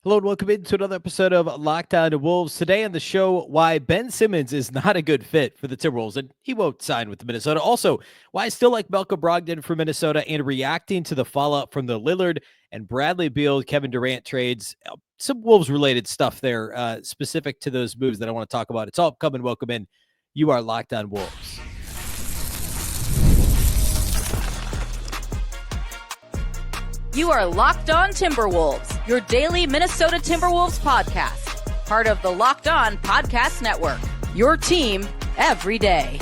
Hello and welcome into another episode of Lockdown Wolves. Today on the show, why Ben Simmons is not a good fit for the Timberwolves and he won't sign with the Minnesota. Also, why I still like Brogdon for Minnesota and reacting to the fallout from the Lillard and Bradley Beal, Kevin Durant trades. Some Wolves-related stuff there, specific to those moves that I want to talk about. It's all coming. Welcome in. You are Lockdown Wolves. You are Locked On Timberwolves, your daily Minnesota Timberwolves podcast. Part of the Locked On Podcast Network, your team every day.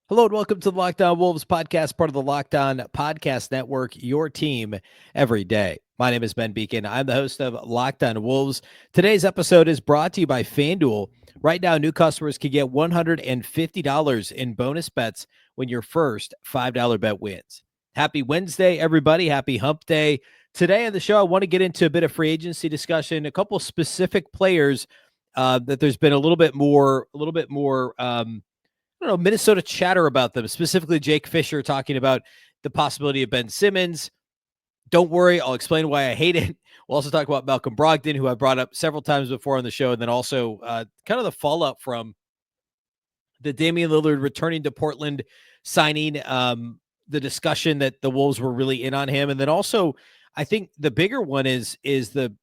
Hello and welcome to the Lockdown Wolves podcast, part of the Locked On Podcast Network, your team every day. My name is Ben Beecken. I'm the host of Lockdown Wolves. Today's episode is brought to you by FanDuel. Right now, new customers can get $150 in bonus bets when your first $5 bet wins. Happy Wednesday, everybody. Happy hump day. Today on the show, I want to get into a bit of free agency discussion, a couple specific players that there's been a little bit more, Minnesota chatter about them, specifically Jake Fisher talking about the possibility of Ben Simmons. Don't worry, I'll explain why I hate it. We'll also talk about Malcolm Brogdon, who I brought up several times before on the show, and then also kind of the fallout from the Damian Lillard returning to Portland, signing the discussion that the Wolves were really in on him. And then also, I think the bigger one is the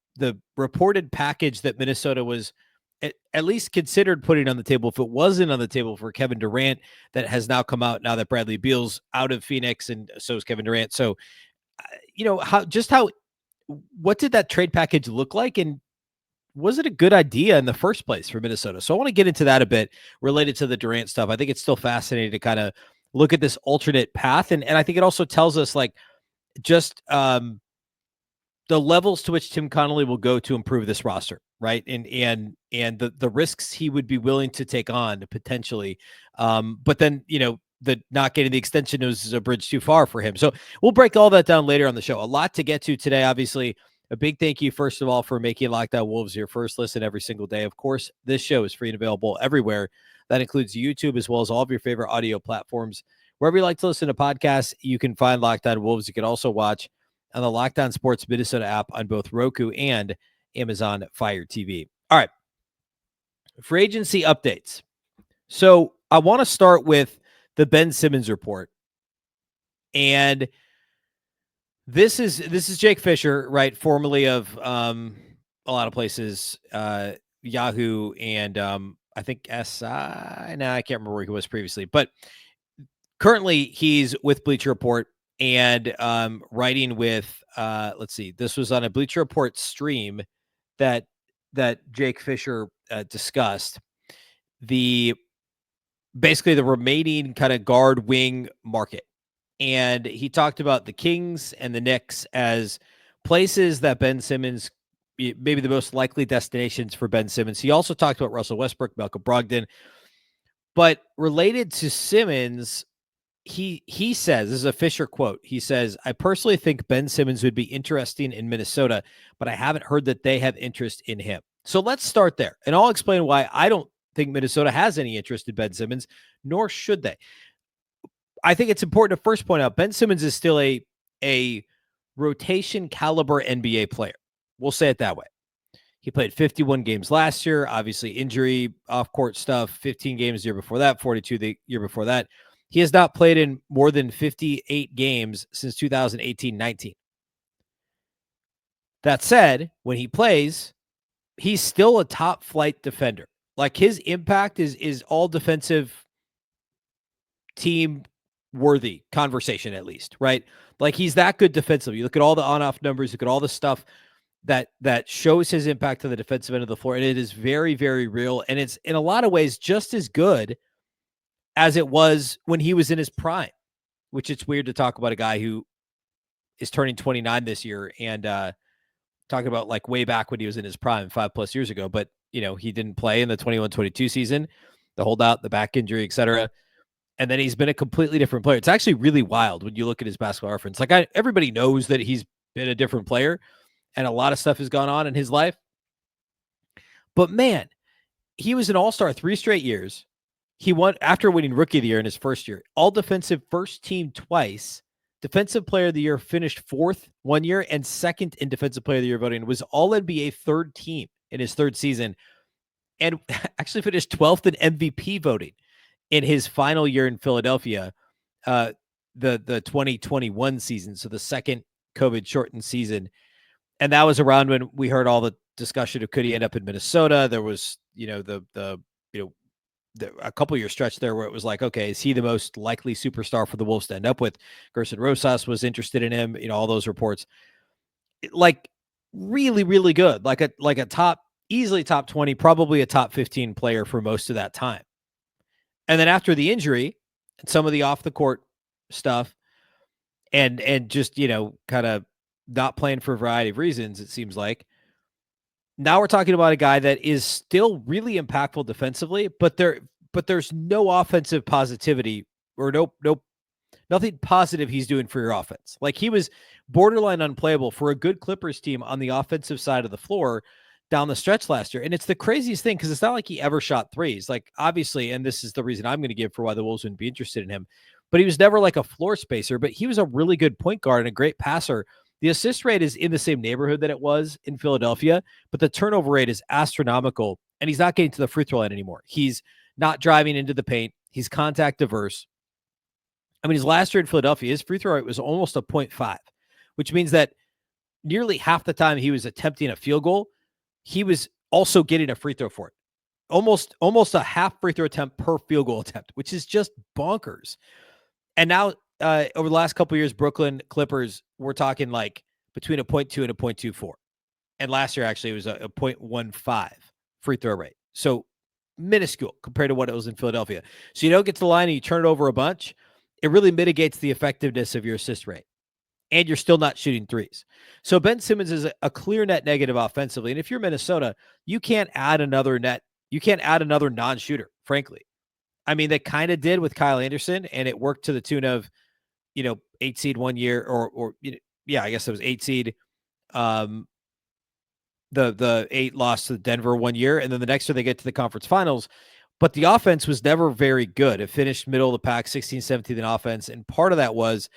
reported package that Minnesota was at least considered putting on the table, if it wasn't on the table, for Kevin Durant, that has now come out now that Bradley Beal's out of Phoenix, and so is Kevin Durant. So, what did that trade package look like? And was it a good idea in the first place for Minnesota? So I want to get into that a bit related to the Durant stuff. I think it's still fascinating to kind of look at this alternate path. And I think it also tells us just the levels to which Tim Conley will go to improve this roster, right? And the risks he would be willing to take on potentially. But then, the not getting the extension is a bridge too far for him. So we'll break all that down later on the show. A lot to get to today, obviously. A big thank you, first of all, for making Lockdown Wolves your first listen every single day. Of course, this show is free and available everywhere. That includes YouTube, as well as all of your favorite audio platforms. Wherever you like to listen to podcasts, you can find Lockdown Wolves. You can also watch on the Lockdown Sports Minnesota app on both Roku and Amazon Fire TV. All right. Free agency updates. So I want to start with the Ben Simmons report. And this is Jake Fisher, right? Formerly of a lot of places, Yahoo and I think SI. Now I can't remember where he was previously, but currently he's with Bleacher Report and writing with let's see, this was on a Bleacher Report stream that Jake Fisher discussed basically the remaining kind of guard wing market. And he talked about the Kings and the Knicks as places that Ben Simmons, maybe the most likely destinations for Ben Simmons. He also talked about Russell Westbrook, Malcolm Brogdon. But related to Simmons, he says, this is a Fisher quote, he says, "I personally think Ben Simmons would be interesting in Minnesota, but I haven't heard that they have interest in him." So let's start there. And I'll explain why I don't think Minnesota has any interest in Ben Simmons, nor should they. I think it's important to first point out Ben Simmons is still a rotation caliber NBA player. We'll say it that way. He played 51 games last year, obviously injury, off-court stuff, 15 games the year before that, 42 the year before that. He has not played in more than 58 games since 2018-19. That said, when he plays, he's still a top flight defender. Like, his impact is all defensive team worthy conversation, at least, right? Like, he's that good defensively. You look at all the on-off numbers, look at all the stuff that shows his impact on the defensive end of the floor, and it is very, very real. And it's in a lot of ways just as good as it was when he was in his prime, which it's weird to talk about a guy who is turning 29 this year and talking about like way back when he was in his prime 5+ years ago. But, he didn't play in the 21-22 season, the holdout, the back injury, etc. And then he's been a completely different player. It's actually really wild when you look at his basketball reference. Like, everybody knows that he's been a different player and a lot of stuff has gone on in his life. But man, he was an all-star 3 straight years. He won after winning Rookie of the Year in his first year, all defensive first team twice, Defensive Player of the Year, finished 4th one year, and 2nd in Defensive Player of the Year voting, was All-NBA 3rd team in his 3rd season, and actually finished 12th in MVP voting in his final year in Philadelphia, the 2021 season, so the second COVID-shortened season. And that was around when we heard all the discussion of could he end up in Minnesota. There was, a couple year stretch there where it was like, okay, is he the most likely superstar for the Wolves to end up with? Gerson Rosas was interested in him, all those reports. Like really, really good. Like a top, easily top 20, probably a top 15 player for most of that time. And then after the injury and some of the off the court stuff and just, kind of not playing for a variety of reasons, it seems like, now we're talking about a guy that is still really impactful defensively, but there's no offensive positivity or nothing positive he's doing for your offense. Like he was borderline unplayable for a good Clippers team on the offensive side of the floor down the stretch last year. And it's the craziest thing because it's not like he ever shot threes. Like obviously, and this is the reason I'm going to give for why the Wolves wouldn't be interested in him, but he was never like a floor spacer, but he was a really good point guard and a great passer. The assist rate is in the same neighborhood that it was in Philadelphia, but the turnover rate is astronomical, and he's not getting to the free throw line anymore. He's not driving into the paint. He's contact diverse. I mean, his last year in Philadelphia, his free throw rate was almost a 0.5, which means that nearly half the time he was attempting a field goal, he was also getting a free throw for it. Almost a half free throw attempt per field goal attempt, which is just bonkers. And now, over the last couple of years, Brooklyn Clippers, we're talking like between a 0.2 and a 0.24. And last year, actually, it was a 0.15 free throw rate. So minuscule compared to what it was in Philadelphia. So you don't get to the line and you turn it over a bunch. It really mitigates the effectiveness of your assist rate. And you're still not shooting threes. So Ben Simmons is a clear net negative offensively. And if you're Minnesota, you can't add another net. You can't add another non-shooter, frankly. I mean, they kind of did with Kyle Anderson, and it worked to the tune of, 8 seed one year, or I guess it was 8 seed. The 8 lost to Denver one year, and then the next year they get to the conference finals. But the offense was never very good. It finished middle of the pack, 16, 17 in offense, and part of that was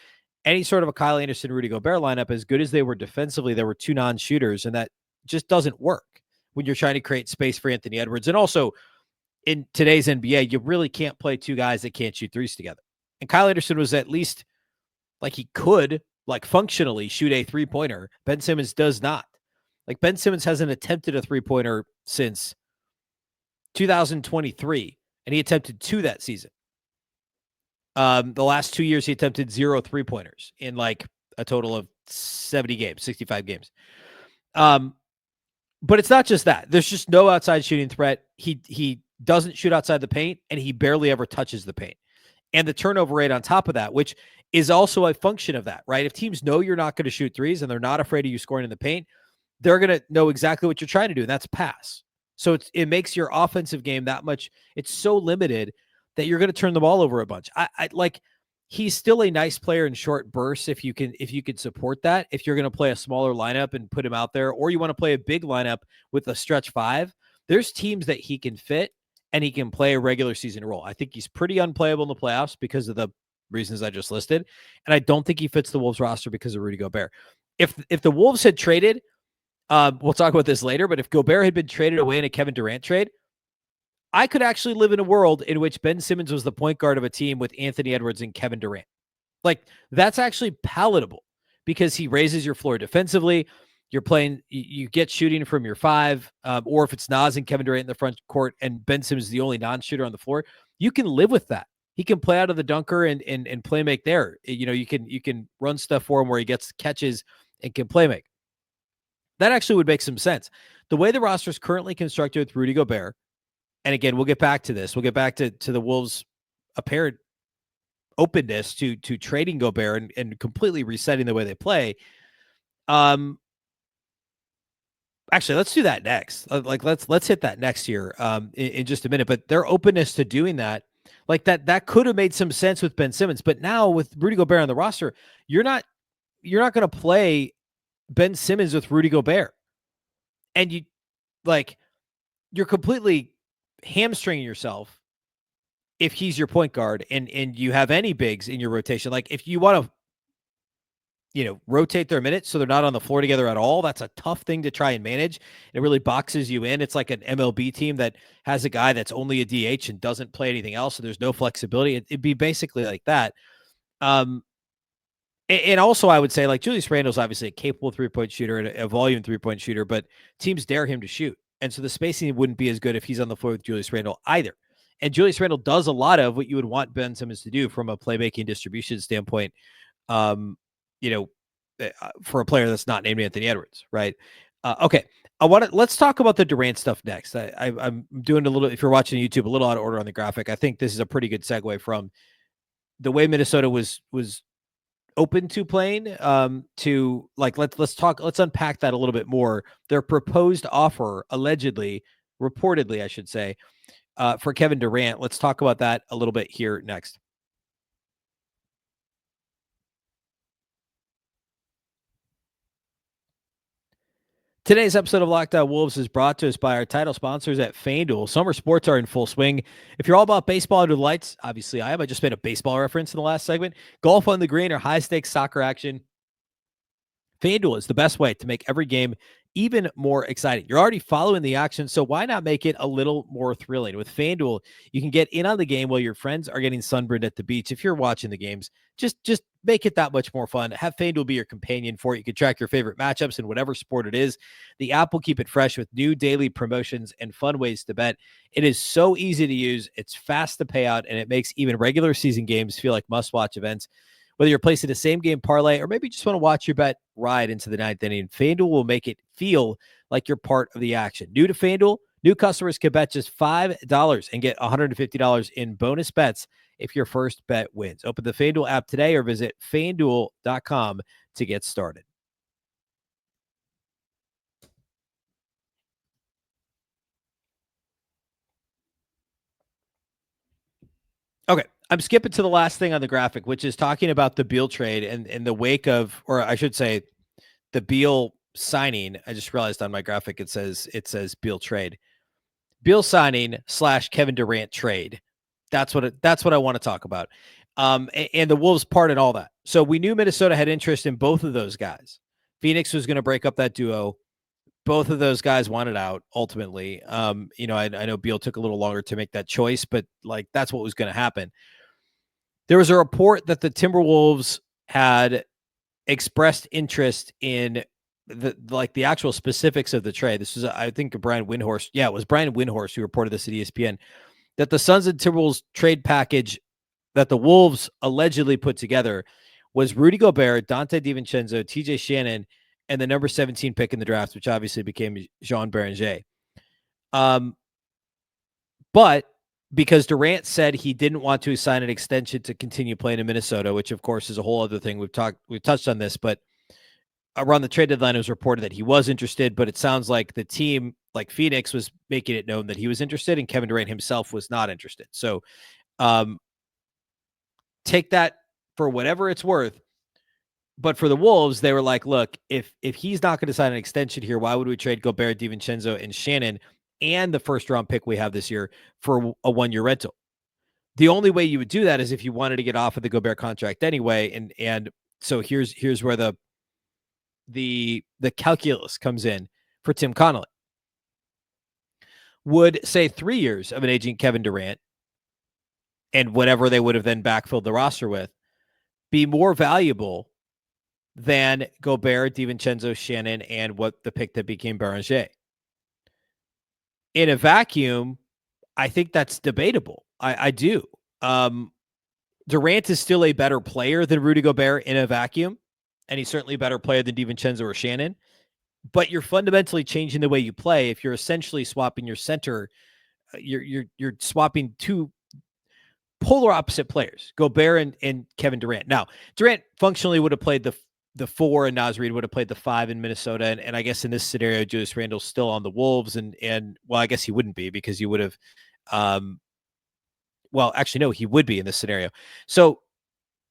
any sort of a Kyle Anderson, Rudy Gobert lineup, as good as they were defensively, there were 2 non-shooters, and that just doesn't work when you're trying to create space for Anthony Edwards. And also, in today's NBA, you really can't play 2 guys that can't shoot threes together. And Kyle Anderson was at least like he could, like functionally shoot a 3-pointer. Ben Simmons does not. Like Ben Simmons hasn't attempted a 3-pointer since 2023, and he attempted 2 that season. The last 2 years, he attempted 0 3-pointers in like a total of 70 games, 65 games. But it's not just that. There's just no outside shooting threat. He doesn't shoot outside the paint, and he barely ever touches the paint. And the turnover rate on top of that, which is also a function of that, right? If teams know you're not going to shoot threes and they're not afraid of you scoring in the paint, they're going to know exactly what you're trying to do, and that's pass. So it makes your offensive game that much, it's so limited that you're going to turn the ball over a bunch. I like, he's still a nice player in short bursts if you can support that. If you're going to play a smaller lineup and put him out there, or you want to play a big lineup with a stretch 5, there's teams that he can fit and he can play a regular season role. I think he's pretty unplayable in the playoffs because of the reasons I just listed. And I don't think he fits the Wolves roster because of Rudy Gobert. If the Wolves had traded, we'll talk about this later, but if Gobert had been traded away in a Kevin Durant trade, I could actually live in a world in which Ben Simmons was the point guard of a team with Anthony Edwards and Kevin Durant. Like, that's actually palatable because he raises your floor defensively. You're playing, you get shooting from your 5, or if it's Nas and Kevin Durant in the front court and Ben Simmons is the only non-shooter on the floor, you can live with that. He can play out of the dunker and play make there. You can run stuff for him where he gets catches and can play make. That actually would make some sense. The way the roster is currently constructed with Rudy Gobert, and again, we'll get back to this. We'll get back to the Wolves' apparent openness to trading Gobert and completely resetting the way they play. Actually, let's do that next. Let's hit that next here in just a minute. But their openness to doing that, like that could have made some sense with Ben Simmons. But now with Rudy Gobert on the roster, you're not going to play Ben Simmons with Rudy Gobert, and you're completely hamstringing yourself if he's your point guard and you have any bigs in your rotation. Like if you want to rotate their minutes so they're not on the floor together at all. That's a tough thing to try and manage. It really boxes you in. It's like an MLB team that has a guy that's only a DH and doesn't play anything else, so there's no flexibility. It'd be basically like that. And also, I would say, like, Julius Randle's obviously a capable three-point shooter and a volume three-point shooter, but teams dare him to shoot. And so the spacing wouldn't be as good if he's on the floor with Julius Randle either. And Julius Randle does a lot of what you would want Ben Simmons to do from a playmaking distribution standpoint. For a player that's not named Anthony Edwards, right? Okay. Let's talk about the Durant stuff next. I'm doing a little, if you're watching YouTube, a little out of order on the graphic. I think this is a pretty good segue from the way Minnesota was open to playing, to like, let's unpack that a little bit more. Their proposed offer, reportedly, I should say, for Kevin Durant. Let's talk about that a little bit here next. Today's episode of Locked On Wolves is brought to us by our title sponsors at FanDuel. Summer sports are in full swing. If you're all about baseball under the lights, obviously I am. I just made a baseball reference in the last segment. Golf on the green or high-stakes soccer action, FanDuel is the best way to make every game even more exciting. You're already following the action, so why not make it a little more thrilling? With FanDuel, you can get in on the game while your friends are getting sunburned at the beach. If you're watching the games, just make it that much more fun. Have FanDuel be your companion for it. You can track your favorite matchups in whatever sport it is. The app will keep it fresh with new daily promotions and fun ways to bet. It is so easy to use, it's fast to pay out, and it makes even regular season games feel like must-watch events. Whether you're placing a same-game parlay or maybe just want to watch your bet ride into the ninth inning, FanDuel will make it feel like you're part of the action. New to FanDuel, new customers can bet just $5 and get $150 in bonus bets if your first bet wins. Open the FanDuel app today or visit FanDuel.com to get started. Okay, I'm skipping to the last thing on the graphic, which is talking about the Beal trade and in the wake of, or I should say, the Beal signing. I just realized on my graphic it says Beal trade. Beal signing / Kevin Durant trade. That's what I want to talk about. And the Wolves part and all that. So we knew Minnesota had interest in both of those guys. Phoenix was going to break up that duo. Both of those guys wanted out ultimately. I know Beal took a little longer to make that choice, but like that's what was going to happen. There was a report that the Timberwolves had expressed interest in the actual specifics of the trade. This was, I think, Brian Windhorst. Yeah, it was Brian Windhorst who reported this at ESPN, that the Suns and Timberwolves trade package that the Wolves allegedly put together was Rudy Gobert, Dante DiVincenzo, TJ Shannon, and the number 17 pick in the draft, which obviously became Jean Beringer. But because Durant said he didn't want to sign an extension to continue playing in Minnesota, which of course is a whole other thing. We've touched on this, but around the trade deadline, it was reported that he was interested, but it sounds like the team, like Phoenix, was making it known that he was interested, and Kevin Durant himself was not interested. So take that for whatever it's worth. But for the Wolves, they were like, look, if he's not going to sign an extension here, why would we trade Gobert, DiVincenzo, and Shannon and the first-round pick we have this year for a one-year rental? The only way you would do that is if you wanted to get off of the Gobert contract anyway. And so here's where the calculus comes in for Tim Conley. Would, say, 3 years of an aging Kevin Durant and whatever they would have then backfilled the roster with be more valuable than Gobert, DiVincenzo, Shannon, and what the pick that became Beringer? In a vacuum, I think that's debatable. I do. Durant is still a better player than Rudy Gobert in a vacuum, and he's certainly a better player than DiVincenzo or Shannon. But you're fundamentally changing the way you play if you're essentially swapping your center. You're swapping two polar opposite players, Gobert and Kevin Durant. Now, Durant functionally would have played the 4, and Naz Reid would have played the 5 in Minnesota. And I guess in this scenario, Julius Randle's still on the Wolves. And well, I guess he wouldn't be, because you would have, well, actually, no, he would be in this scenario. So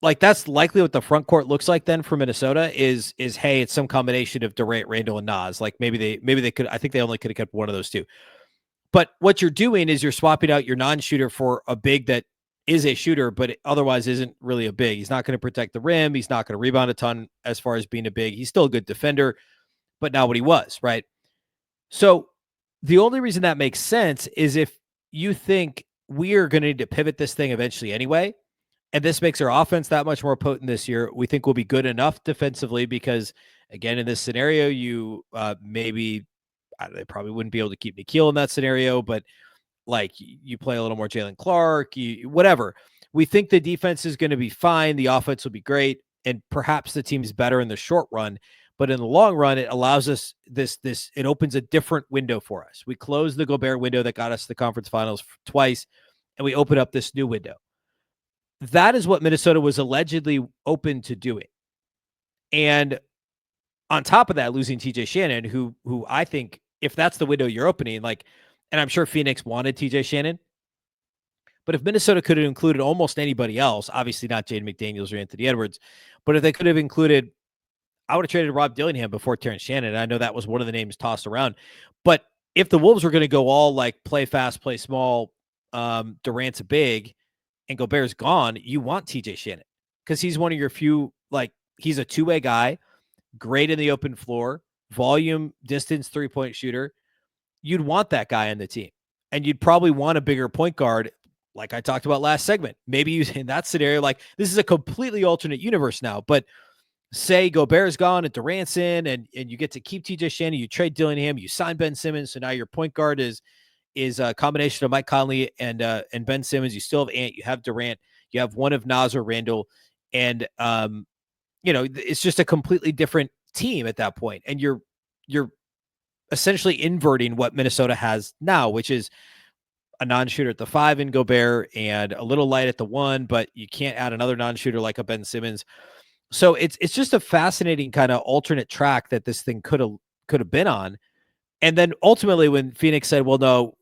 like, that's likely what the front court looks like then for Minnesota is, hey, it's some combination of Durant, Randle, and Naz. Like maybe they could, I think they only could have kept one of those two. But what you're doing is you're swapping out your non-shooter for a big that is a shooter, but otherwise isn't really a big. He's not going to protect the rim. He's not going to rebound a ton as far as being a big. He's still a good defender, but not what he was, right? So the only reason that makes sense is if you think we are going to need to pivot this thing eventually anyway, and this makes our offense that much more potent this year. We think we'll be good enough defensively because, again, in this scenario, you maybe they probably wouldn't be able to keep Nikhil in that scenario, but like you play a little more Jalen Clark, whatever. We think the defense is going to be fine. The offense will be great, and perhaps the team's better in the short run. But in the long run, it allows us it opens a different window for us. We close the Gobert window that got us to the conference finals twice, and we open up this new window. That is what Minnesota was allegedly open to doing. And on top of that, losing TJ Shannon, who I think if that's the window you're opening, like, and I'm sure Phoenix wanted TJ Shannon, but if Minnesota could have included almost anybody else, obviously not Jaden McDaniels or Anthony Edwards, but if they could have included, I would have traded Rob Dillingham before Terrence Shannon. I know that was one of the names tossed around, but if the Wolves were going to go all like play fast, play small, Durant's a big, and Gobert's gone, you want TJ Shannon because he's one of your few, like, he's a two-way guy, great in the open floor, volume, distance, three-point shooter. You'd want that guy on the team. And you'd probably want a bigger point guard, like I talked about last segment. Maybe in that scenario, like this is a completely alternate universe now, but say Gobert's gone and Durant's in, and you get to keep TJ Shannon, you trade Dillingham, you sign Ben Simmons, so now your point guard is a combination of Mike Conley and Ben Simmons. You still have Ant, you have Durant, you have one of Naz or Randle, and it's just a completely different team at that point. And you're essentially inverting what Minnesota has now, which is a non-shooter at the 5 in Gobert and a little light at the 1, but you can't add another non-shooter like a Ben Simmons. So it's just a fascinating kind of alternate track that this thing could have been on. And then ultimately when Phoenix said, well, no,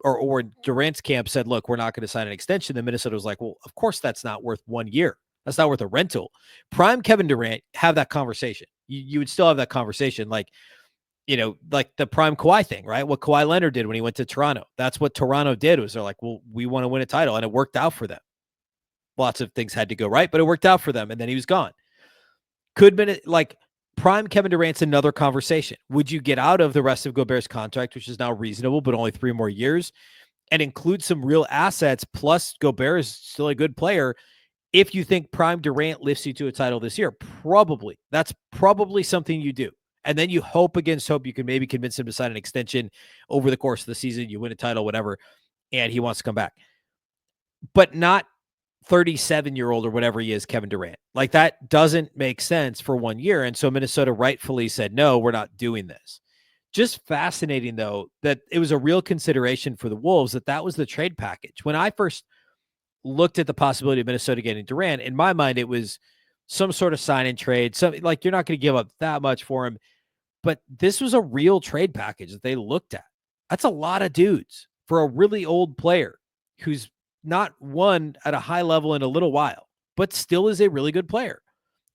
or Durant's camp said, look, we're not going to sign an extension, then Minnesota was like, well, of course that's not worth 1 year. That's not worth a rental. Prime Kevin Durant, have that conversation. You would still have that conversation. Like the prime Kawhi thing, right? What Kawhi Leonard did when he went to Toronto. That's what Toronto did, was they're like, well, we want to win a title. And it worked out for them. Lots of things had to go right, but it worked out for them. And then he was gone. Could have been like prime Kevin Durant's another conversation. Would you get out of the rest of Gobert's contract, which is now reasonable, but only 3 more years, and include some real assets? Plus Gobert is still a good player. If you think prime Durant lifts you to a title this year, probably. That's probably something you do. And then you hope against hope you can maybe convince him to sign an extension over the course of the season. You win a title, whatever, and he wants to come back. But not 37-year-old or whatever he is, Kevin Durant. Like, that doesn't make sense for 1 year. And so Minnesota rightfully said, no, we're not doing this. Just fascinating, though, that it was a real consideration for the Wolves that was the trade package. When I first looked at the possibility of Minnesota getting Durant, in my mind, it was some sort of sign and trade. Something like, you're not going to give up that much for him. But this was a real trade package that they looked at. That's a lot of dudes for a really old player who's not won at a high level in a little while, but still is a really good player.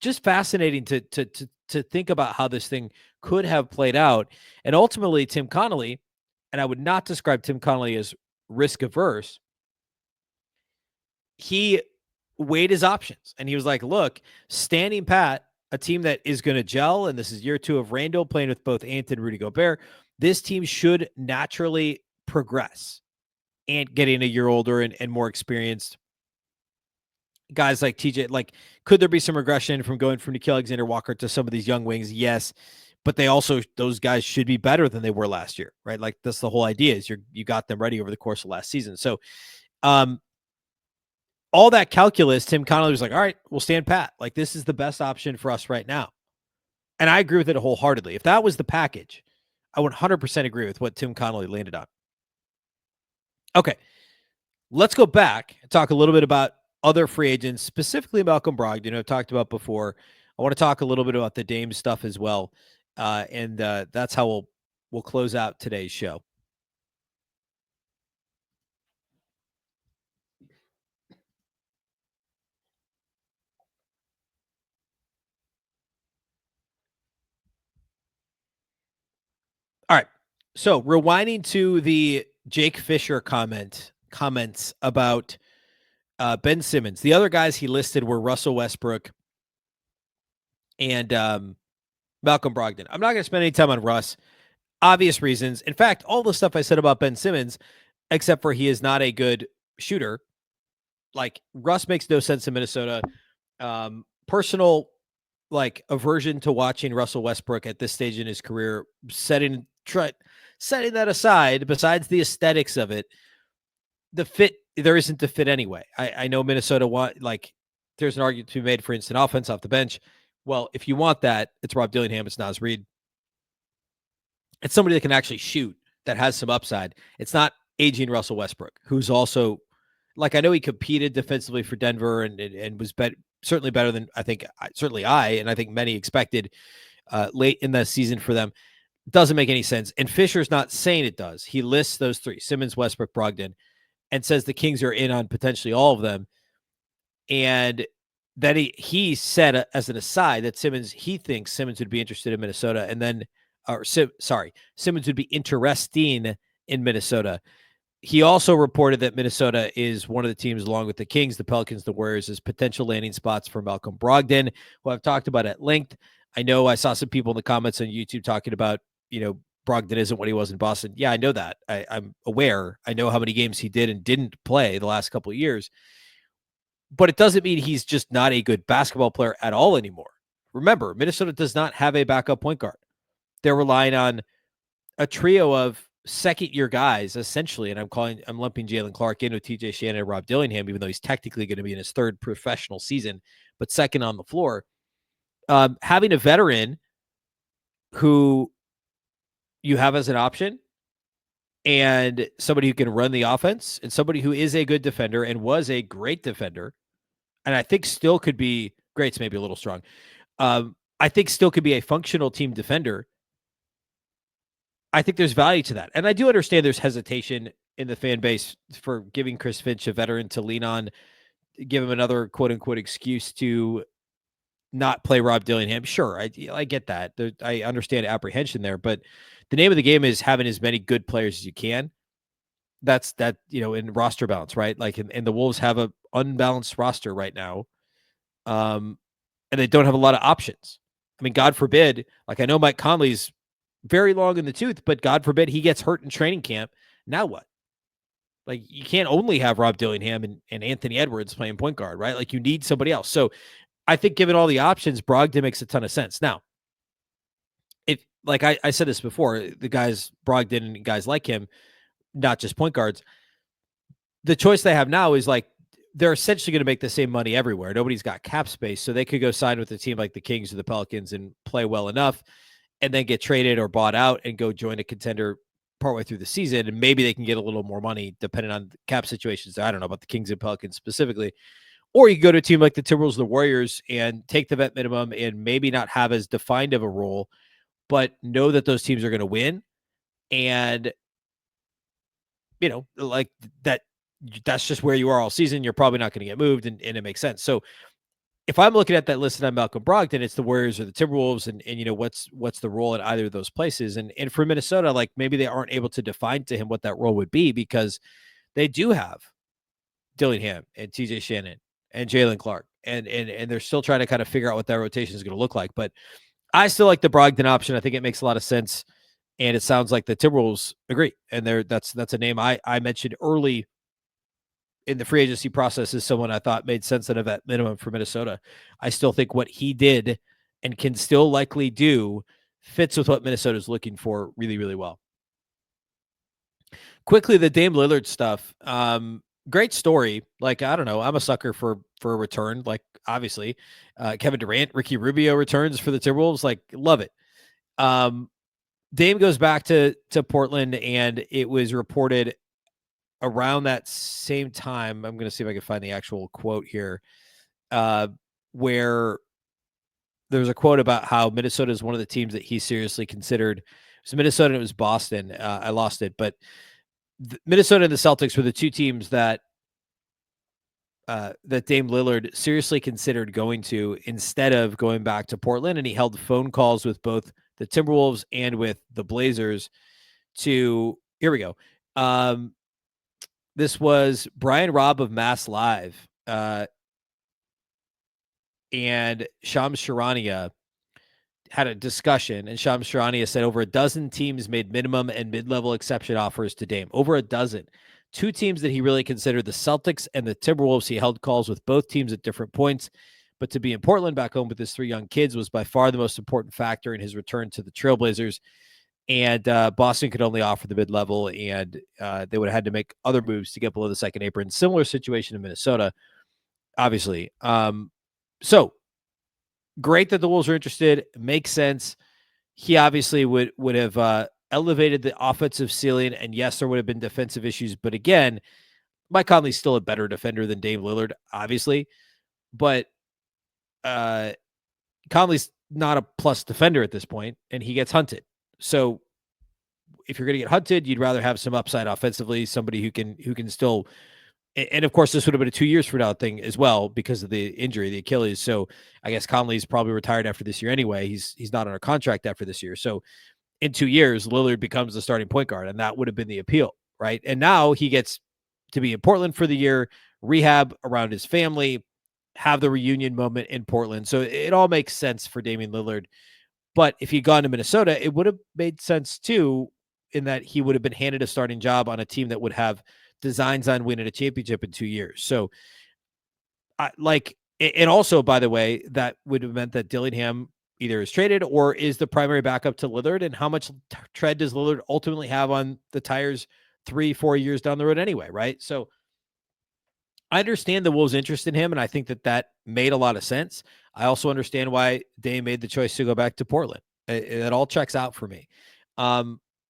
Just fascinating to think about how this thing could have played out. And ultimately, Tim Connelly, and I would not describe Tim Connelly as risk averse, he weighed his options and he was like, look, standing pat, a team that is going to gel, and this is year 2 of Randle playing with both Ant and Rudy Gobert, this team should naturally progress. Ant getting a year older and more experienced. Guys like TJ, like, could there be some regression from going from Nickeil Alexander-Walker to some of these young wings? Yes. But those guys should be better than they were last year, right? Like, that's the whole idea, is you got them ready over the course of last season. So, all that calculus, Tim Connelly was like, all right, we'll stand pat. Like, this is the best option for us right now. And I agree with it wholeheartedly. If that was the package, I would 100% agree with what Tim Connelly landed on. Okay, let's go back and talk a little bit about other free agents, specifically Malcolm Brogdon, I've talked about before. I want to talk a little bit about the Dame stuff as well. And that's how we'll close out today's show. All right. So rewinding to the Jake Fisher comments about Ben Simmons. The other guys he listed were Russell Westbrook and Malcolm Brogdon. I'm not going to spend any time on Russ. Obvious reasons. In fact, all the stuff I said about Ben Simmons, except for he is not a good shooter. Like, Russ makes no sense in Minnesota. Personal aversion to watching Russell Westbrook at this stage in his career. Setting that aside, besides the aesthetics of it, the fit, there isn't the fit anyway. I know Minnesota there's an argument to be made for instant offense off the bench. Well, if you want that, it's Rob Dillingham, it's Naz Reid. It's somebody that can actually shoot, that has some upside. It's not aging Russell Westbrook, who's also, I know he competed defensively for Denver and was certainly better than I think many expected late in the season for them. Doesn't make any sense. And Fisher's not saying it does. He lists those three, Simmons, Westbrook, Brogdon, and says the Kings are in on potentially all of them. And then he said, as an aside, that he thinks Simmons would be interested in Minnesota. And then, Simmons would be interesting in Minnesota. He also reported that Minnesota is one of the teams, along with the Kings, the Pelicans, the Warriors, as potential landing spots for Malcolm Brogdon, who I've talked about at length. I know I saw some people in the comments on YouTube talking about, Brogdon isn't what he was in Boston. Yeah, I know that. I'm aware. I know how many games he did and didn't play the last couple of years. But it doesn't mean he's just not a good basketball player at all anymore. Remember, Minnesota does not have a backup point guard. They're relying on a trio of second-year guys, essentially, and I'm lumping Jalen Clark in with TJ Shannon and Rob Dillingham, even though he's technically going to be in his third professional season, but second on the floor. Having a veteran who you have as an option, and somebody who can run the offense, and somebody who is a good defender and was a great defender, and I think still could be, great's maybe a little strong, I think still could be a functional team defender. I think there's value to that. And I do understand there's hesitation in the fan base for giving Chris Finch, a veteran, to lean on, give him another quote-unquote excuse to not play Rob Dillingham. Sure, I get that. I understand apprehension there, but the name of the game is having as many good players as you can. That's in roster balance, right? And the Wolves have a unbalanced roster right now, and they don't have a lot of options. I mean, God forbid, I know Mike Conley's very long in the tooth, but God forbid he gets hurt in training camp. Now what? You can't only have Rob Dillingham and Anthony Edwards playing point guard, right? You need somebody else. So I think given all the options, Brogdon makes a ton of sense. Now, I said this before, the guys, Brogdon and guys like him, not just point guards, the choice they have now is they're essentially going to make the same money everywhere. Nobody's got cap space, so they could go sign with a team like the Kings or the Pelicans and play well enough and then get traded or bought out and go join a contender partway through the season. And maybe they can get a little more money depending on the cap situations. I don't know about the Kings and Pelicans specifically. Or you go to a team like the Timberwolves, the Warriors, and take the vet minimum and maybe not have as defined of a role, but know that those teams are going to win. And, that's just where you are all season. You're probably not going to get moved, and it makes sense. So if I'm looking at that list and I'm Malcolm Brogdon, it's the Warriors or the Timberwolves, and what's the role in either of those places. And for Minnesota, maybe they aren't able to define to him what that role would be, because they do have Dillingham and TJ Shannon and Jalen Clark, and they're still trying to kind of figure out what that rotation is going to look like. But I still like the Brogdon option. I think it makes a lot of sense, and it sounds like the Timberwolves agree. And that's a name I mentioned early in the free agency process as someone I thought made sense at a vet minimum for Minnesota. I still think what he did and can still likely do fits with what Minnesota is looking for really, really well. Quickly, the Dame Lillard stuff. Great story. I don't know. I'm a sucker for a return. Obviously, Kevin Durant, Ricky Rubio returns for the Timberwolves. Love it. Dame goes back to Portland, and it was reported around that same time. I'm going to see if I can find the actual quote here, where there's a quote about how Minnesota is one of the teams that he seriously considered. It was Minnesota and it was Boston. I lost it, but Minnesota and the Celtics were the two teams that Dame Lillard seriously considered going to instead of going back to Portland. And he held phone calls with both the Timberwolves and with the Blazers here we go. This was Brian Robb of Mass Live and Shams Charania had a discussion, and Shams Charania said over a dozen teams made minimum and mid-level exception offers to Dame. Over a dozen. Two teams that he really considered, the Celtics and the Timberwolves. He held calls with both teams at different points. But to be in Portland back home with his three young kids was by far the most important factor in his return to the Trailblazers. And Boston could only offer the mid-level, and they would have had to make other moves to get below the second apron. Similar situation in Minnesota, obviously. So great that the Wolves are interested. Makes sense. He obviously would have elevated the offensive ceiling, and yes, there would have been defensive issues. But again, Mike Conley's still a better defender than Dame Lillard, obviously. But Conley's not a plus defender at this point, and he gets hunted. So if you're going to get hunted, you'd rather have some upside offensively, somebody who can still. And of course, this would have been a 2 years from now thing as well because of the injury, the Achilles. So I guess Conley's probably retired after this year anyway. He's not on a contract after this year. So in 2 years, Lillard becomes the starting point guard, and that would have been the appeal, right? And now he gets to be in Portland for the year, rehab around his family, have the reunion moment in Portland. So it all makes sense for Damian Lillard. But if he'd gone to Minnesota, it would have made sense too, in that he would have been handed a starting job on a team that would have designs on winning a championship in 2 years. So and also, by the way, that would have meant that Dillingham either is traded or is the primary backup to Lillard. And how much tread does Lillard ultimately have on the tires 3-4 years down the road anyway, right? So I understand the Wolves' interest in him, and I think that made a lot of sense. I also understand why Dame made the choice to go back to Portland. It all checks out for me.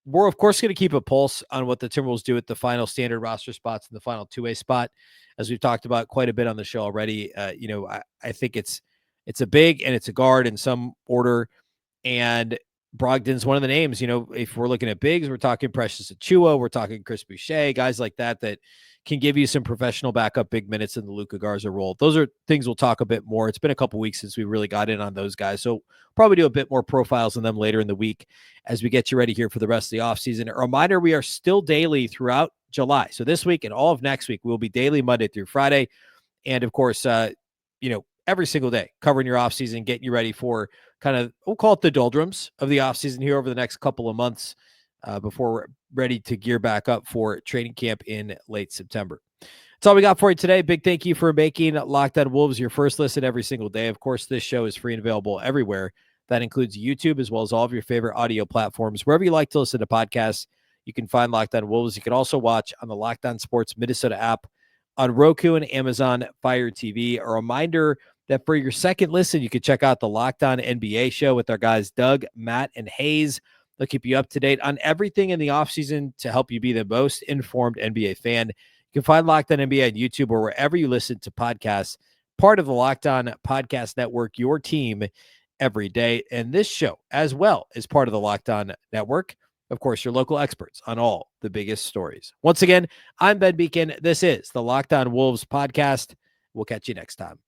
We're, of course, going to keep a pulse on what the Timberwolves do at the final standard roster spots and the final two-way spot, as we've talked about quite a bit on the show already. I think it's a big and it's a guard in some order, and Brogdon's one of the names. If we're looking at bigs, we're talking Precious Achiuwa, we're talking Chris Boucher, guys like that can give you some professional backup big minutes in the Luka Garza role. Those are things we'll talk a bit more. It's been a couple weeks since we really got in on those guys, so probably do a bit more profiles on them later in the week as we get you ready here for the rest of the offseason. A reminder, we are still daily throughout July. So this week and all of next week, we'll be daily Monday through Friday. And of course, every single day covering your offseason, getting you ready for kind of, we'll call it the doldrums of the offseason here over the next couple of months before we're ready to gear back up for training camp in late September. That's all we got for you today. Big thank you for making Locked On Wolves your first listen every single day. Of course, this show is free and available everywhere. That includes YouTube, as well as all of your favorite audio platforms. Wherever you like to listen to podcasts, you can find Locked On Wolves. You can also watch on the Locked On Sports Minnesota app, on Roku and Amazon Fire TV. A reminder that for your second listen, you can check out the Locked On NBA show with our guys Doug, Matt, and Hayes. They'll keep you up to date on everything in the offseason to help you be the most informed NBA fan. You can find Locked On NBA on YouTube or wherever you listen to podcasts, part of the Locked On Podcast Network, your team every day. And this show, as well, is part of the Locked On Network. Of course, your local experts on all the biggest stories. Once again, I'm Ben Beecken. This is the Locked On Wolves podcast. We'll catch you next time.